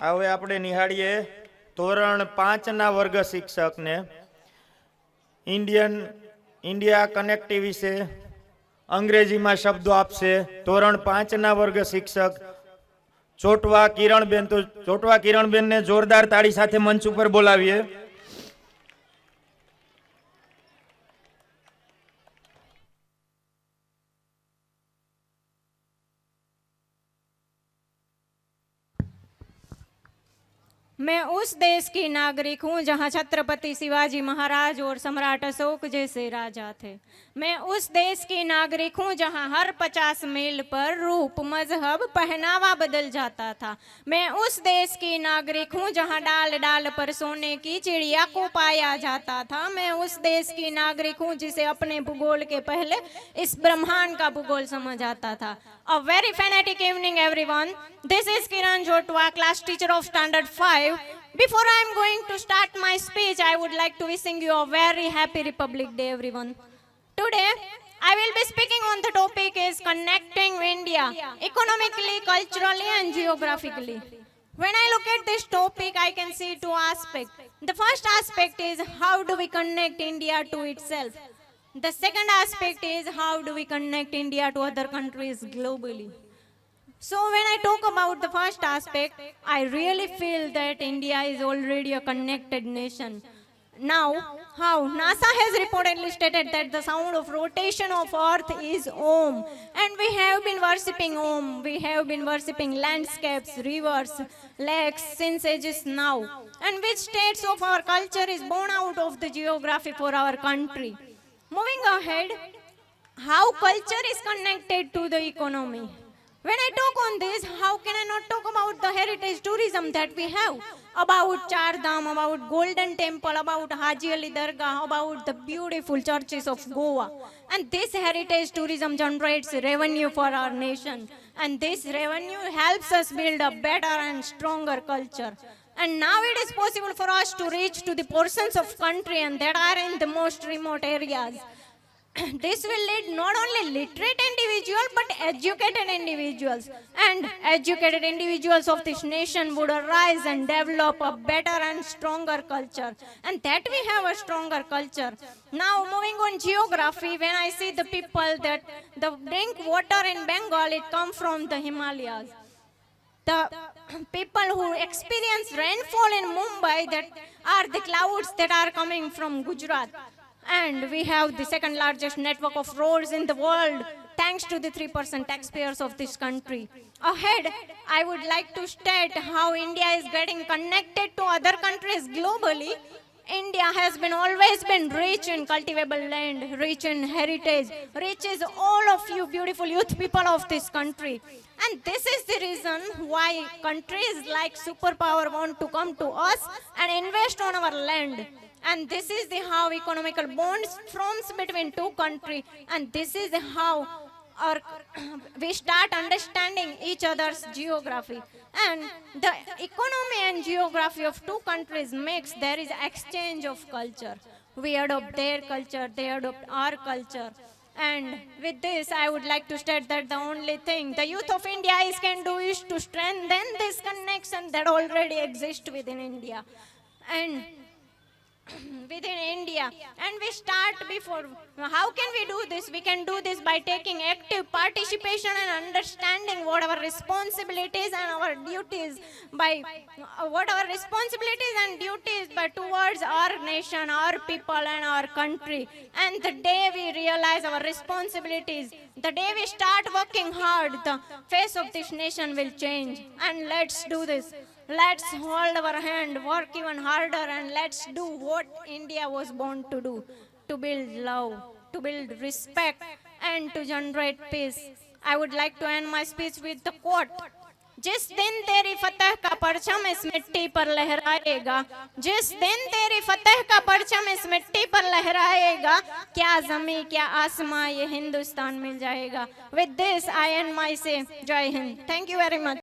હવે આપણે નિહાળીએ ધોરણ 5 ના વર્ગ શિક્ષકને ઇન્ડિયા કનેક્ટિવ વિશે અંગ્રેજીમાં શબ્દો આપશે. ધોરણ 5 ના વર્ગ શિક્ષક ચોટવા કિરણબેન. તો ચોટવા કિરણબેનને જોરદાર તાળી સાથે મંચ ઉપર બોલાવીએ. मैं उस देश की नागरिक हूँ जहाँ छत्रपति शिवाजी महाराज और सम्राट अशोक जैसे राजा थे. मैं उस देश की नागरिक हूँ जहाँ हर 50 मील पर रूप मजहब पहनावा बदल जाता था. मैं उस देश की नागरिक हूँ जहाँ डाल डाल पर सोने की चिड़िया को पाया जाता था. मैं उस देश की नागरिक हूँ जिसे अपने भूगोल के पहले इस ब्रह्मांड का भूगोल समझ आता था. A very fanatic evening, everyone. This is Kiran Jotwa, class teacher of Standard 5. Before I am going to start my speech, I would like to wishing you a very happy Republic Day, everyone. Today, I will be speaking on the topic is connecting India economically, culturally and geographically. When I look at this topic, I can see two aspects. The first aspect is how do we connect India to itself. The second aspect is how do we connect India to other countries globally. So when I talk about the first aspect, I really feel that India is already a connected nation. Now, how NASA has reportedly stated that the sound of rotation of Earth is Om, and we have been worshipping Om. We have been worshipping landscapes, rivers, lakes since ages now. And which states of our culture is born out of the geography for our country. Moving ahead, how culture is connected to the economy. When I talk on this, how can I not talk about the heritage tourism that we have? About Char Dham, about Golden Temple, about Haji Ali Dargah, about the beautiful churches of Goa. And this heritage tourism generates revenue for our nation. And this revenue helps us build a better and stronger culture. And now it is possible for us to reach to the portions of country and that are in the most remote areas. This will lead not only literate individuals but educated individuals. And educated individuals of this nation would arise and develop a better and stronger culture. And that we have a stronger culture. Now moving on geography, when I see the people that the drink water in Bengal, it comes from the Himalayas. The people who experience rainfall in Mumbai, that are the clouds that are coming from Gujarat. And we have the second largest network of roads in the world thanks to the 3% taxpayers of this country. Ahead, I would like to state how India is getting connected to other countries globally. India has always been rich in cultivable land, rich in heritage, rich is all of you beautiful youth people of this country. And this is the reason why countries like superpower want to come to us and invest on our land. And this is the how economical bonds forms between two countries. And this is how we start understanding each other's geography. And the economy and geography of two countries makes there is exchange of culture. We adopt their culture, they adopt our culture. And with this, I would like to state that the only thing the youth of India can do is to strengthen this connection that already exists within India. And within India, and we start before. How can we do this? We can do this by taking active participation and understanding what our responsibilities and our duties but towards our nation, our people and our country. And the day we realize our responsibilities, the day we start working hard, the face of this nation will change. And let's do this. Let's hold our hand, work even harder, and let's do what India was born to do, to build love, to build respect, and to generate peace. I would like to end my speech with the quote, जिस दिन तेरी फतह का परचम इस मिट्टी पर लहराएगा, जिस दिन तेरी फतह का परचम इस मिट्टी पर लहराएगा, क्या ज़मीं क्या आसमां ये हिंदुस्तान मिल जाएगा. With this I end my say. जय Hind. Thank you very much.